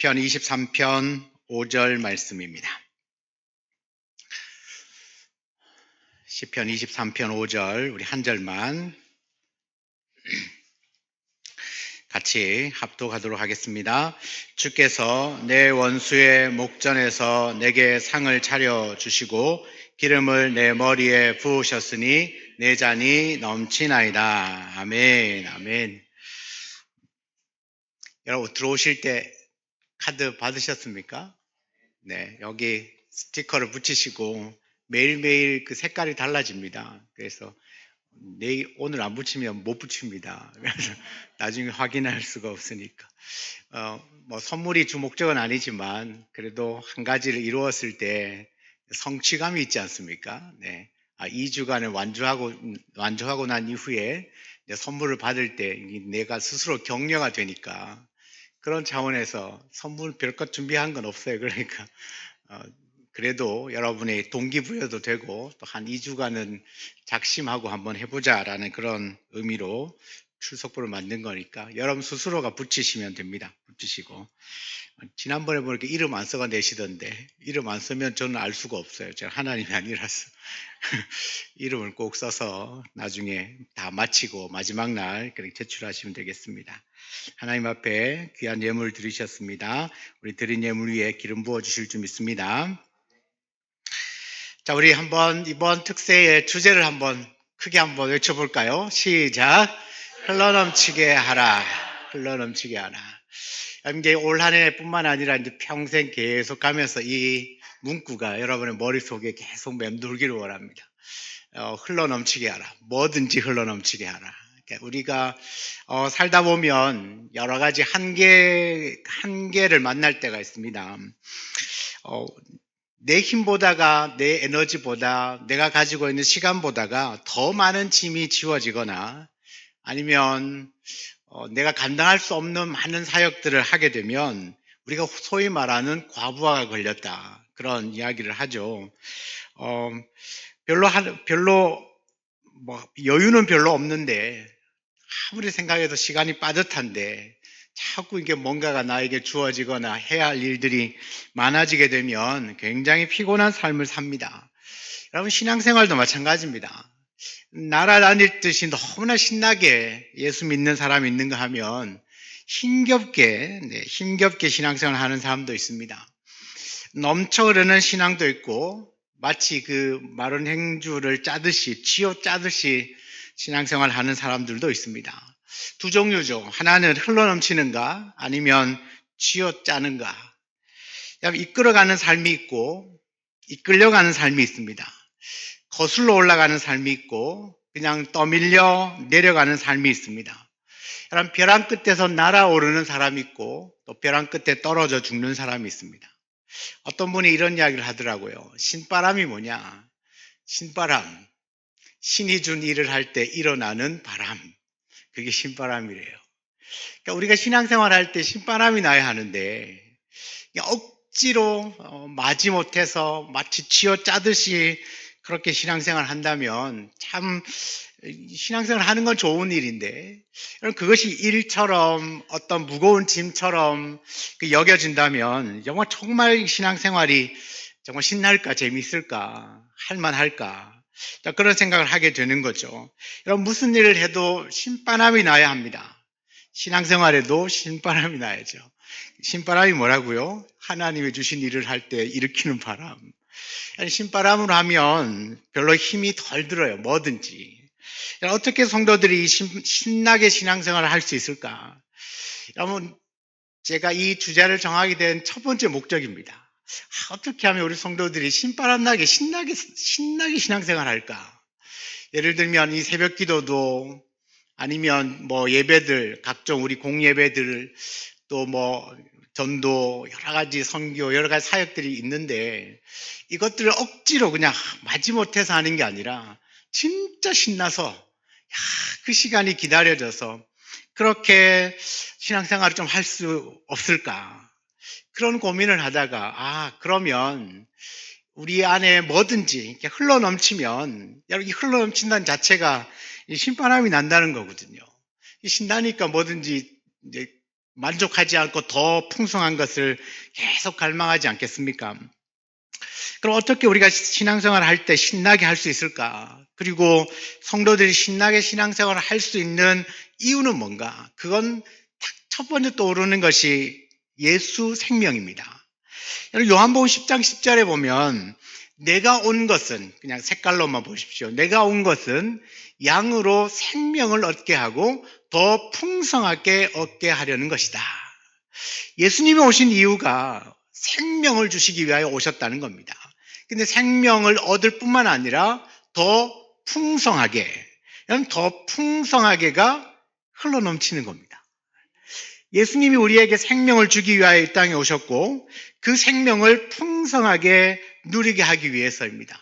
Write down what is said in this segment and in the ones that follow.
시편 23편 5절 말씀입니다. 시편 23편 5절 우리 한 절만 같이 합독하도록 하겠습니다. 주께서 내 원수의 목전에서 내게 상을 차려 주시고 기름을 내 머리에 부으셨으니 내 잔이 넘치나이다. 아멘. 아멘. 여러분 들어오실 때 카드 받으셨습니까? 네, 여기 스티커를 붙이시고 매일매일 그 색깔이 달라집니다. 그래서 오늘 안 붙이면 못 붙입니다. 그래서 나중에 확인할 수가 없으니까. 뭐 선물이 주 목적은 아니지만 그래도 한 가지를 이루었을 때 성취감이 있지 않습니까? 네. 2주간을 완주하고 난 이후에 선물을 받을 때 내가 스스로 격려가 되니까 그런 차원에서 선물 별것 준비한 건 없어요. 그러니까 그래도 여러분의 동기부여도 되고 또 한 2주간은 작심하고 한번 해보자라는 그런 의미로 출석부를 만든 거니까 여러분 스스로가 붙이시면 됩니다. 붙이시고 지난번에 보니까 이름 안 써가 내시던데 이름 안 쓰면 저는 알 수가 없어요. 제가 하나님이 아니라서 이름을 꼭 써서 나중에 다 마치고 마지막 날 그렇게 제출하시면 되겠습니다. 하나님 앞에 귀한 예물 드리셨습니다. 우리 드린 예물 위에 기름 부어 주실 줄 믿습니다. 자, 우리 한번 이번 특세의 주제를 한번 크게 한번 외쳐볼까요? 시작. 흘러넘치게 하라. 흘러넘치게 하라. 이제 올 한 해뿐만 아니라 이제 평생 계속 가면서 이 문구가 여러분의 머릿속에 계속 맴돌기를 원합니다. 흘러넘치게 하라. 뭐든지 흘러넘치게 하라. 그러니까 우리가 살다 보면 여러 가지 한계를 만날 때가 있습니다. 내 힘보다가 내 에너지보다 내가 가지고 있는 시간보다가 더 많은 짐이 지워지거나 아니면 내가 감당할 수 없는 많은 사역들을 하게 되면 우리가 소위 말하는 과부하가 걸렸다. 그런 이야기를 하죠. 별로 여유는 별로 없는데 아무리 생각해도 시간이 빠듯한데 자꾸 이게 뭔가가 나에게 주어지거나 해야 할 일들이 많아지게 되면 굉장히 피곤한 삶을 삽니다. 여러분 신앙생활도 마찬가지입니다. 날아다닐 듯이 너무나 신나게 예수 믿는 사람이 있는가 하면 힘겹게 신앙생활을 하는 사람도 있습니다. 넘쳐 흐르는 신앙도 있고 마치 그 마른 행주를 짜듯이 쥐어 짜듯이 신앙생활을 하는 사람들도 있습니다. 두 종류죠. 하나는 흘러넘치는가 아니면 쥐어 짜는가. 이끌어가는 삶이 있고 이끌려가는 삶이 있습니다. 거슬러 올라가는 삶이 있고 그냥 떠밀려 내려가는 삶이 있습니다. 여러분 벼랑 끝에서 날아오르는 사람이 있고 또 벼랑 끝에 떨어져 죽는 사람이 있습니다. 어떤 분이 이런 이야기를 하더라고요. 신바람이 뭐냐? 신바람. 신이 준 일을 할 때 일어나는 바람. 그게 신바람이래요. 그러니까 우리가 신앙생활 할 때 신바람이 나야 하는데 억지로 마지못해서 마치 쥐어 짜듯이 그렇게 신앙생활 한다면 참 신앙생활 하는 건 좋은 일인데 그것이 일처럼 어떤 무거운 짐처럼 여겨진다면 정말 신앙생활이 정말 신날까 재미있을까 할만할까 그런 생각을 하게 되는 거죠. 여러분 무슨 일을 해도 신바람이 나야 합니다. 신앙생활에도 신바람이 나야죠. 신바람이 뭐라고요? 하나님이 주신 일을 할 때 일으키는 바람. 신바람으로 하면 별로 힘이 덜 들어요. 뭐든지. 어떻게 성도들이 신나게 신앙생활을 할 수 있을까? 여러분, 제가 이 주제를 정하게 된 첫 번째 목적입니다. 어떻게 하면 우리 성도들이 신바람 나게 신나게 신앙생활 할까? 예를 들면 이 새벽 기도도 아니면 뭐 예배들, 각종 우리 공예배들 또 뭐 전도 여러 가지 선교 여러 가지 사역들이 있는데 이것들을 억지로 그냥 마지못해서 하는 게 아니라 진짜 신나서 그 시간이 기다려져서 그렇게 신앙생활을 좀 할 수 없을까 그런 고민을 하다가 그러면 우리 안에 뭐든지 이렇게 흘러넘치면 이 흘러넘친다는 자체가 신바람이 난다는 거거든요. 신나니까 뭐든지 이제 만족하지 않고 더 풍성한 것을 계속 갈망하지 않겠습니까? 그럼 어떻게 우리가 신앙생활을 할 때 신나게 할 수 있을까? 그리고 성도들이 신나게 신앙생활을 할 수 있는 이유는 뭔가? 그건 딱 첫 번째 떠오르는 것이 예수 생명입니다. 요한복음 10장 10절에 보면 내가 온 것은, 그냥 색깔로만 보십시오. 내가 온 것은 양으로 생명을 얻게 하고 더 풍성하게 얻게 하려는 것이다. 예수님이 오신 이유가 생명을 주시기 위하여 오셨다는 겁니다. 근데 생명을 얻을 뿐만 아니라 더 풍성하게, 더 풍성하게가 흘러넘치는 겁니다. 예수님이 우리에게 생명을 주기 위하여 이 땅에 오셨고 그 생명을 풍성하게 누리게 하기 위해서입니다.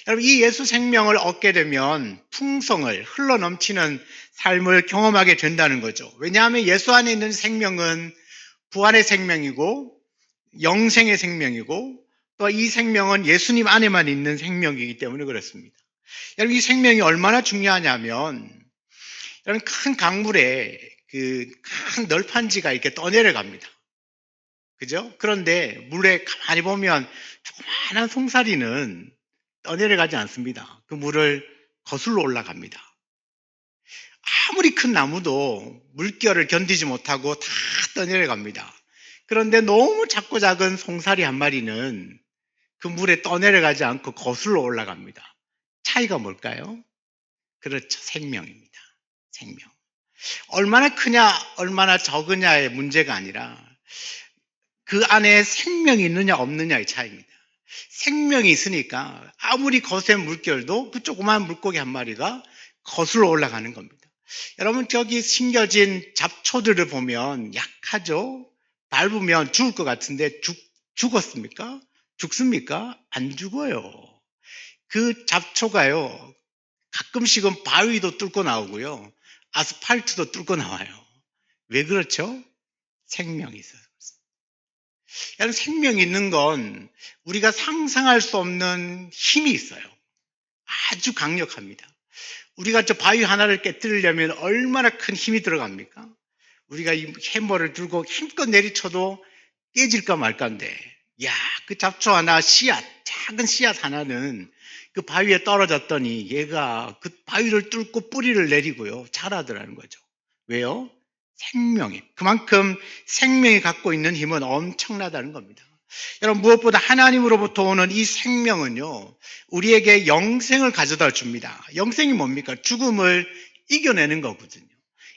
여러분, 이 예수 생명을 얻게 되면 풍성을, 흘러넘치는 삶을 경험하게 된다는 거죠. 왜냐하면 예수 안에 있는 생명은 부활의 생명이고 영생의 생명이고 또 이 생명은 예수님 안에만 있는 생명이기 때문에 그렇습니다. 여러분, 이 생명이 얼마나 중요하냐면, 여러분, 큰 강물에 그 큰 널판지가 이렇게 떠내려갑니다. 그죠? 그런데 물에 가만히 보면 조그마한 송사리는 떠내려가지 않습니다. 그 물을 거슬러 올라갑니다. 아무리 큰 나무도 물결을 견디지 못하고 다 떠내려갑니다. 그런데 너무 작고 작은 송사리 한 마리는 그 물에 떠내려가지 않고 거슬러 올라갑니다. 차이가 뭘까요? 그렇죠. 생명입니다. 생명. 얼마나 크냐, 얼마나 적으냐의 문제가 아니라 그 안에 생명이 있느냐, 없느냐의 차이입니다. 생명이 있으니까 아무리 거센 물결도 그 조그마한 물고기 한 마리가 거슬러 올라가는 겁니다. 여러분, 저기 심겨진 잡초들을 보면 약하죠? 밟으면 죽을 것 같은데 죽었습니까? 죽습니까? 안 죽어요. 그 잡초가요, 가끔씩은 바위도 뚫고 나오고요, 아스팔트도 뚫고 나와요. 왜 그렇죠? 생명이 있어서. 여러분, 생명이 있는 건 우리가 상상할 수 없는 힘이 있어요. 아주 강력합니다. 우리가 저 바위 하나를 깨뜨리려면 얼마나 큰 힘이 들어갑니까? 우리가 이 해머를 들고 힘껏 내리쳐도 깨질까 말까인데, 야, 그 잡초 하나, 씨앗, 작은 씨앗 하나는 그 바위에 떨어졌더니 얘가 그 바위를 뚫고 뿌리를 내리고요, 자라더라는 거죠. 왜요? 생명이. 그만큼 생명이 갖고 있는 힘은 엄청나다는 겁니다. 여러분, 무엇보다 하나님으로부터 오는 이 생명은요, 우리에게 영생을 가져다 줍니다. 영생이 뭡니까? 죽음을 이겨내는 거거든요.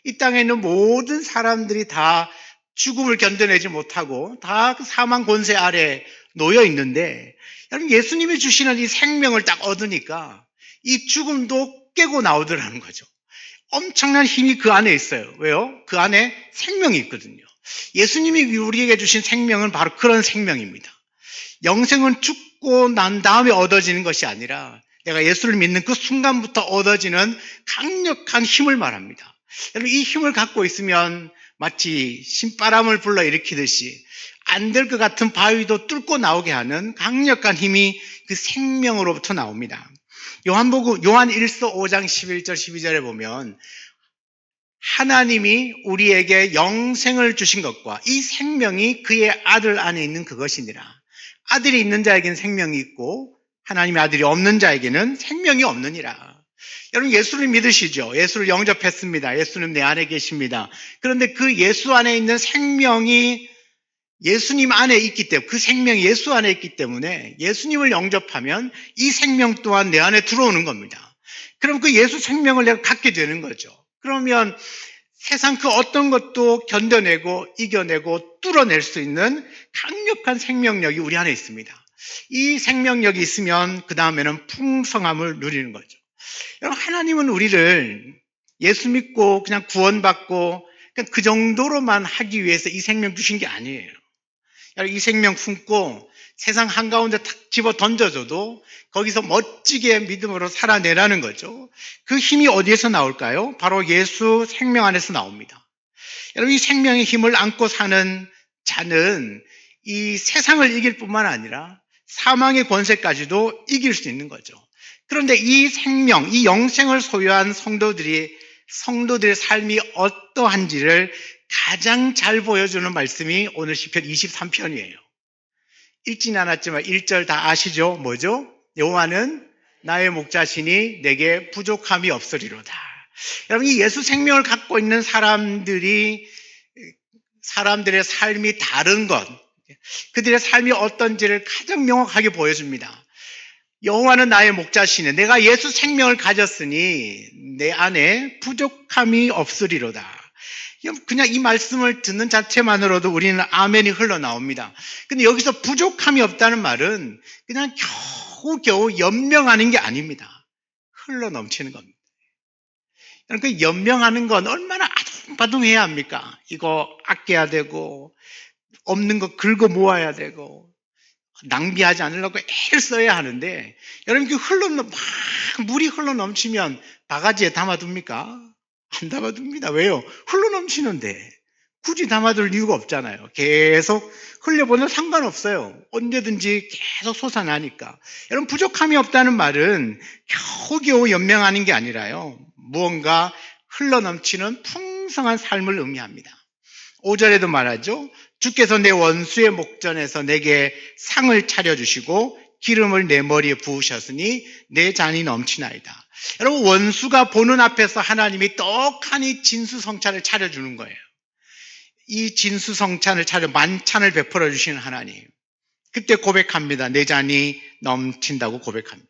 이 땅에 있는 모든 사람들이 다 죽음을 견뎌내지 못하고 다 그 사망 권세 아래 놓여 있는데, 여러분, 예수님이 주시는 이 생명을 딱 얻으니까 이 죽음도 깨고 나오더라는 거죠. 엄청난 힘이 그 안에 있어요. 왜요? 그 안에 생명이 있거든요. 예수님이 우리에게 주신 생명은 바로 그런 생명입니다. 영생은 죽고 난 다음에 얻어지는 것이 아니라 내가 예수를 믿는 그 순간부터 얻어지는 강력한 힘을 말합니다. 여러분, 이 힘을 갖고 있으면 마치 신바람을 불러일으키듯이 안 될 것 같은 바위도 뚫고 나오게 하는 강력한 힘이 그 생명으로부터 나옵니다. 요한 1서 5장 11절 12절에 보면 하나님이 우리에게 영생을 주신 것과 이 생명이 그의 아들 안에 있는 그것이니라. 아들이 있는 자에게는 생명이 있고 하나님의 아들이 없는 자에게는 생명이 없느니라. 여러분, 예수를 믿으시죠? 예수를 영접했습니다. 예수는 내 안에 계십니다. 그런데 그 예수 안에 있는 생명이 예수님 안에 있기 때문에, 그 생명이 예수 안에 있기 때문에 예수님을 영접하면 이 생명 또한 내 안에 들어오는 겁니다. 그럼 그 예수 생명을 내가 갖게 되는 거죠. 그러면 세상 그 어떤 것도 견뎌내고 이겨내고 뚫어낼 수 있는 강력한 생명력이 우리 안에 있습니다. 이 생명력이 있으면 그 다음에는 풍성함을 누리는 거죠. 여러분, 하나님은 우리를 예수 믿고 그냥 구원받고 그냥 그 정도로만 하기 위해서 이 생명 주신 게 아니에요. 이 생명 품고 세상 한가운데 탁 집어 던져줘도 거기서 멋지게 믿음으로 살아내라는 거죠. 그 힘이 어디에서 나올까요? 바로 예수 생명 안에서 나옵니다. 여러분, 이 생명의 힘을 안고 사는 자는 이 세상을 이길 뿐만 아니라 사망의 권세까지도 이길 수 있는 거죠. 그런데 이 생명, 이 영생을 소유한 성도들이 성도들의 삶이 어떠한지를 가장 잘 보여주는 말씀이 오늘 시편 23편이에요. 읽진 않았지만 1절 다 아시죠? 뭐죠? 여호와는 나의 목자시니 내게 부족함이 없으리로다. 여러분, 이 예수 생명을 갖고 있는 사람들의 삶이 다른 것, 그들의 삶이 어떤지를 가장 명확하게 보여줍니다. 여호와는 나의 목자시네. 내가 예수 생명을 가졌으니 내 안에 부족함이 없으리로다. 그냥 이 말씀을 듣는 자체만으로도 우리는 아멘이 흘러나옵니다. 근데 여기서 부족함이 없다는 말은 그냥 겨우겨우 연명하는 게 아닙니다. 흘러넘치는 겁니다. 그 연명하는 건 얼마나 아둥바둥해야 합니까? 이거 아껴야 되고, 없는 거 긁어 모아야 되고, 낭비하지 않으려고 애를 써야 하는데, 여러분, 막 물이 흘러넘치면 바가지에 담아둡니까? 안 담아둡니다. 왜요? 흘러넘치는데 굳이 담아둘 이유가 없잖아요. 계속 흘려보내도 상관없어요. 언제든지 계속 솟아나니까. 여러분, 부족함이 없다는 말은 겨우겨우 연명하는 게 아니라요, 무언가 흘러넘치는 풍성한 삶을 의미합니다. 5절에도 말하죠. 주께서 내 원수의 목전에서 내게 상을 차려주시고 기름을 내 머리에 부으셨으니 내 잔이 넘치나이다. 여러분, 원수가 보는 앞에서 하나님이 떡하니 진수성찬을 차려주는 거예요. 이 진수성찬을 만찬을 베풀어 주시는 하나님. 그때 고백합니다. 내 잔이 넘친다고 고백합니다.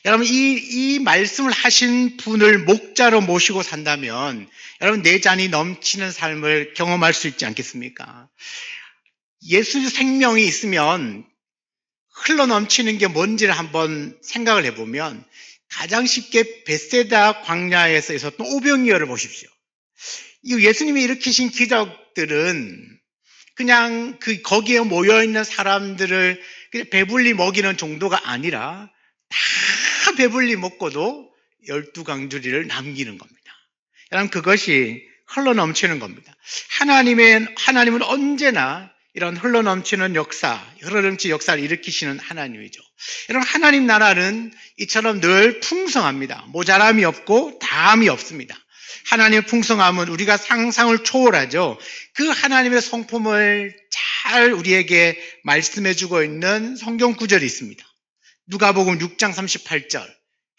여러분, 이 말씀을 하신 분을 목자로 모시고 산다면 여러분, 내 잔이 넘치는 삶을 경험할 수 있지 않겠습니까? 예수 생명이 있으면 흘러넘치는 게 뭔지를 한번 생각을 해보면 가장 쉽게 벳세다 광야에서 있었던 오병이어를 보십시오. 이 예수님이 일으키신 기적들은 그냥 거기에 모여있는 사람들을 그냥 배불리 먹이는 정도가 아니라 다 배불리 먹고도 12강주리를 남기는 겁니다. 여러분, 그것이 흘러넘치는 겁니다. 하나님은 언제나 이런 흘러넘치는 흘러넘치는 역사를 일으키시는 하나님이죠. 여러분, 하나님 나라는 이처럼 늘 풍성합니다. 모자람이 없고 다함이 없습니다. 하나님의 풍성함은 우리가 상상을 초월하죠. 그 하나님의 성품을 잘 우리에게 말씀해주고 있는 성경 구절이 있습니다. 누가복음 6장 38절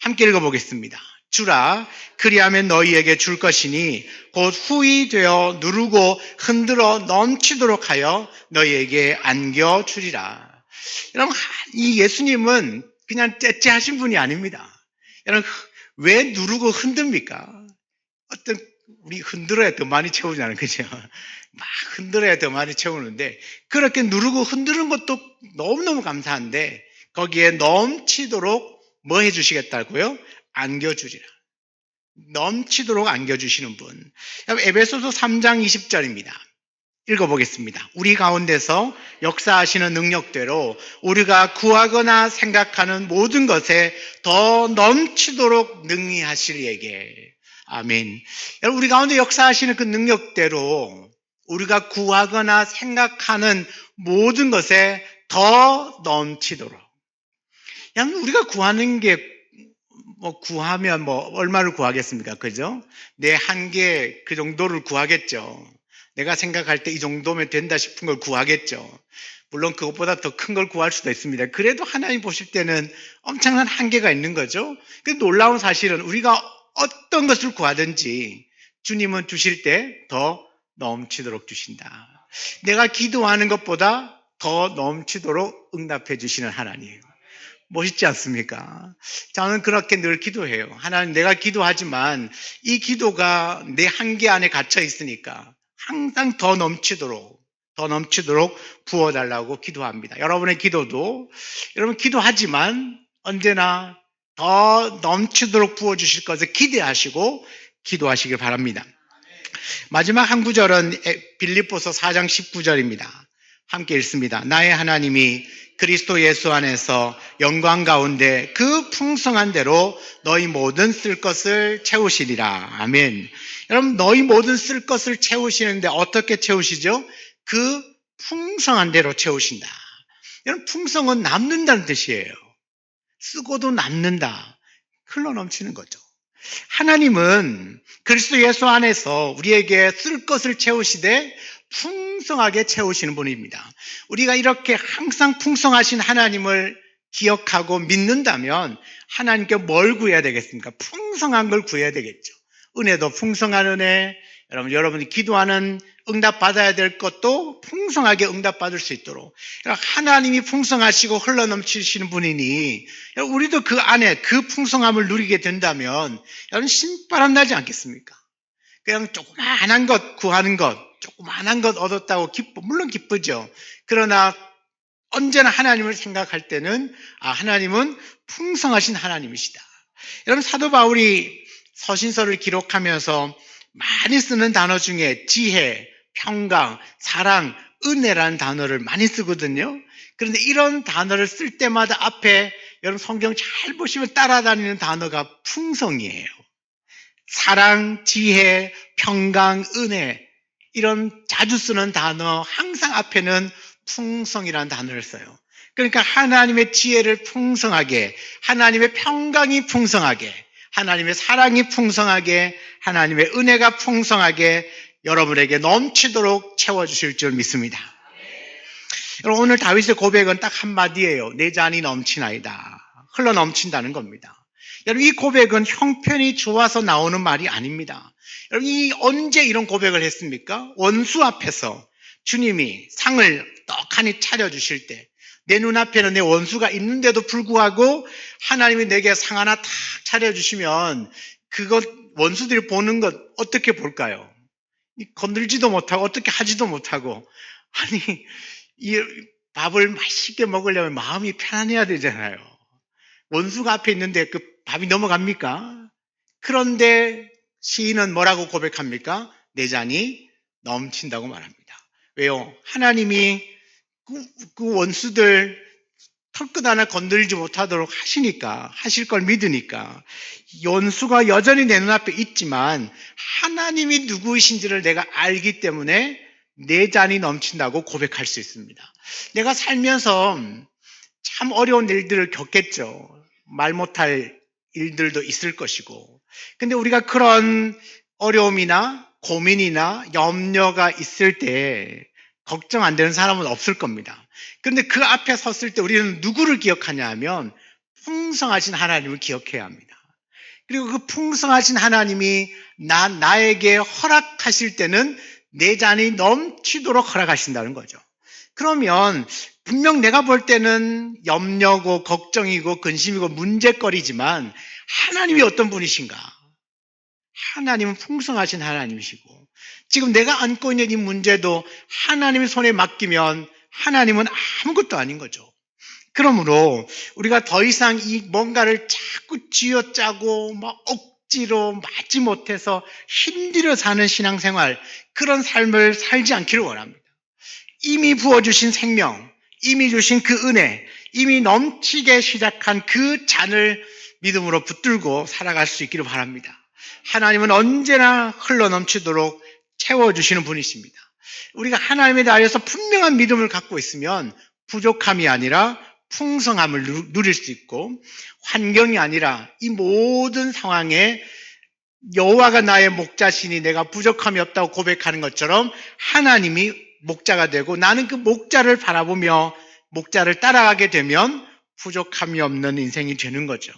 함께 읽어보겠습니다. 주라, 그리하면 너희에게 줄 것이니 곧 후히 되어 누르고 흔들어 넘치도록 하여 너희에게 안겨주리라. 여러분, 이 예수님은 그냥 째째하신 분이 아닙니다. 여러분, 왜 누르고 흔듭니까? 우리 흔들어야 더 많이 채우잖아요. 그죠? 막 흔들어야 더 많이 채우는데, 그렇게 누르고 흔드는 것도 너무너무 감사한데, 거기에 넘치도록 뭐 해주시겠다고요? 안겨주리라. 넘치도록 안겨주시는 분. 에베소서 3장 20절입니다. 읽어보겠습니다. 우리 가운데서 역사하시는 능력대로 우리가 구하거나 생각하는 모든 것에 더 넘치도록 능히 하실 이에게. 아멘. 여러분, 우리 가운데 역사하시는 그 능력대로 우리가 구하거나 생각하는 모든 것에 더 넘치도록. 여러분, 우리가 구하는 게 구하면 얼마를 구하겠습니까? 그죠? 내 한계 그 정도를 구하겠죠. 내가 생각할 때 이 정도면 된다 싶은 걸 구하겠죠. 물론 그것보다 더 큰 걸 구할 수도 있습니다. 그래도 하나님 보실 때는 엄청난 한계가 있는 거죠. 그 놀라운 사실은 우리가 어떤 것을 구하든지 주님은 주실 때 더 넘치도록 주신다. 내가 기도하는 것보다 더 넘치도록 응답해 주시는 하나님. 멋있지 않습니까? 저는 그렇게 늘 기도해요. 하나님, 내가 기도하지만 이 기도가 내 한계 안에 갇혀 있으니까 항상 더 넘치도록 부어달라고 기도합니다. 여러분의 기도도, 여러분 기도하지만 언제나 더 넘치도록 부어주실 것을 기대하시고 기도하시길 바랍니다. 마지막 한 구절은 빌립보서 4장 19절입니다. 함께 읽습니다. 나의 하나님이 그리스도 예수 안에서 영광 가운데 그 풍성한 대로 너희 모든 쓸 것을 채우시리라. 아멘. 여러분, 너희 모든 쓸 것을 채우시는데 어떻게 채우시죠? 그 풍성한 대로 채우신다. 여러분, 풍성은 남는다는 뜻이에요. 쓰고도 남는다. 흘러넘치는 거죠. 하나님은 그리스도 예수 안에서 우리에게 쓸 것을 채우시되 풍성하게 채우시는 분입니다. 우리가 이렇게 항상 풍성하신 하나님을 기억하고 믿는다면 하나님께 뭘 구해야 되겠습니까? 풍성한 걸 구해야 되겠죠. 은혜도 풍성한 은혜, 여러분이 기도하는 응답받아야 될 것도 풍성하게 응답받을 수 있도록 하나님이 풍성하시고 흘러넘치시는 분이니 우리도 그 안에 그 풍성함을 누리게 된다면 여러분 신바람 나지 않겠습니까? 그냥 조그만한 것 구하는 것, 조그만한 것 얻었다고 물론 기쁘죠. 그러나 언제나 하나님을 생각할 때는 하나님은 풍성하신 하나님이시다. 여러분 사도 바울이 서신서를 기록하면서 많이 쓰는 단어 중에 지혜, 평강, 사랑, 은혜라는 단어를 많이 쓰거든요. 그런데 이런 단어를 쓸 때마다 앞에 여러분 성경 잘 보시면 따라다니는 단어가 풍성이에요. 사랑, 지혜, 평강, 은혜 이런 자주 쓰는 단어 항상 앞에는 풍성이라는 단어를 써요. 그러니까 하나님의 지혜를 풍성하게, 하나님의 평강이 풍성하게, 하나님의 사랑이 풍성하게, 하나님의 은혜가 풍성하게 여러분에게 넘치도록 채워주실 줄 믿습니다. 여러분 오늘 다윗의 고백은 딱 한마디예요. 내 잔이 넘치나이다. 흘러 넘친다는 겁니다. 여러분 이 고백은 형편이 좋아서 나오는 말이 아닙니다. 여러분 언제 이런 고백을 했습니까? 원수 앞에서 주님이 상을 떡하니 차려주실 때 내 눈앞에는 내 원수가 있는데도 불구하고 하나님이 내게 상 하나 탁 차려주시면 그것 원수들이 보는 것 어떻게 볼까요? 건들지도 못하고 어떻게 하지도 못하고 아니 이 밥을 맛있게 먹으려면 마음이 편안해야 되잖아요. 원수가 앞에 있는데 그 밥이 넘어갑니까? 그런데 시인은 뭐라고 고백합니까? 내 잔이 넘친다고 말합니다. 왜요? 하나님이 그 원수들 털끝 하나 건들지 못하도록 하시니까, 하실 걸 믿으니까 원수가 여전히 내 눈앞에 있지만 하나님이 누구이신지를 내가 알기 때문에 내 잔이 넘친다고 고백할 수 있습니다. 내가 살면서 참 어려운 일들을 겪겠죠. 말 못할 일들도 있을 것이고. 근데 우리가 그런 어려움이나 고민이나 염려가 있을 때 걱정 안 되는 사람은 없을 겁니다. 그런데 그 앞에 섰을 때 우리는 누구를 기억하냐 하면 풍성하신 하나님을 기억해야 합니다. 그리고 그 풍성하신 하나님이 나에게 허락하실 때는 내 잔이 넘치도록 허락하신다는 거죠. 그러면 분명 내가 볼 때는 염려고 걱정이고 근심이고 문제거리지만 하나님이 어떤 분이신가? 하나님은 풍성하신 하나님이시고 지금 내가 안고 있는 이 문제도 하나님의 손에 맡기면 하나님은 아무것도 아닌 거죠. 그러므로 우리가 더 이상 이 뭔가를 자꾸 쥐어짜고 막 억지로 맞지 못해서 힘들어 사는 신앙생활 그런 삶을 살지 않기를 원합니다. 이미 부어주신 생명, 이미 주신 그 은혜, 이미 넘치게 시작한 그 잔을 믿음으로 붙들고 살아갈 수 있기를 바랍니다. 하나님은 언제나 흘러넘치도록 채워주시는 분이십니다. 우리가 하나님에 대하여서 분명한 믿음을 갖고 있으면 부족함이 아니라 풍성함을 누릴 수 있고 환경이 아니라 이 모든 상황에 여호와가 나의 목자시니 내가 부족함이 없다고 고백하는 것처럼 하나님이 목자가 되고 나는 그 목자를 바라보며 목자를 따라가게 되면 부족함이 없는 인생이 되는 거죠.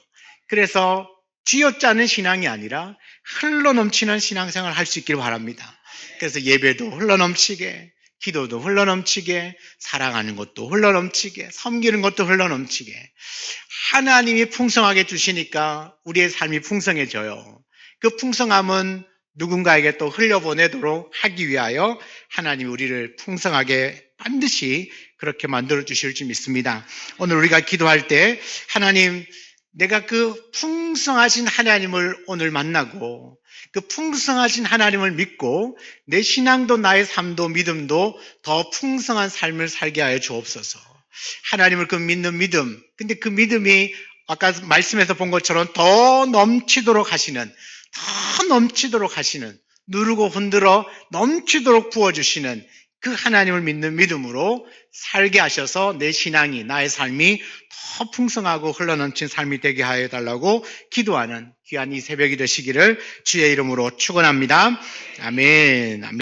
그래서 쥐어짜는 신앙이 아니라 흘러넘치는 신앙생활을 할 수 있기를 바랍니다. 그래서 예배도 흘러넘치게, 기도도 흘러넘치게, 사랑하는 것도 흘러넘치게, 섬기는 것도 흘러넘치게 하나님이 풍성하게 주시니까 우리의 삶이 풍성해져요. 그 풍성함은 누군가에게 또 흘려보내도록 하기 위하여 하나님이 우리를 풍성하게 반드시 그렇게 만들어 주실 줄 믿습니다. 오늘 우리가 기도할 때 하나님 내가 그 풍성하신 하나님을 오늘 만나고 그 풍성하신 하나님을 믿고 내 신앙도 나의 삶도 믿음도 더 풍성한 삶을 살게 하여 주옵소서. 하나님을 그 믿는 믿음, 근데 그 믿음이 아까 말씀에서 본 것처럼 더 넘치도록 하시는, 더 넘치도록 하시는, 누르고 흔들어 넘치도록 부어주시는 그 하나님을 믿는 믿음으로 살게 하셔서 내 신앙이, 나의 삶이 더 풍성하고 흘러넘친 삶이 되게 하여 달라고 기도하는 귀한 이 새벽이 되시기를 주의 이름으로 축원합니다. 아멘. 아멘.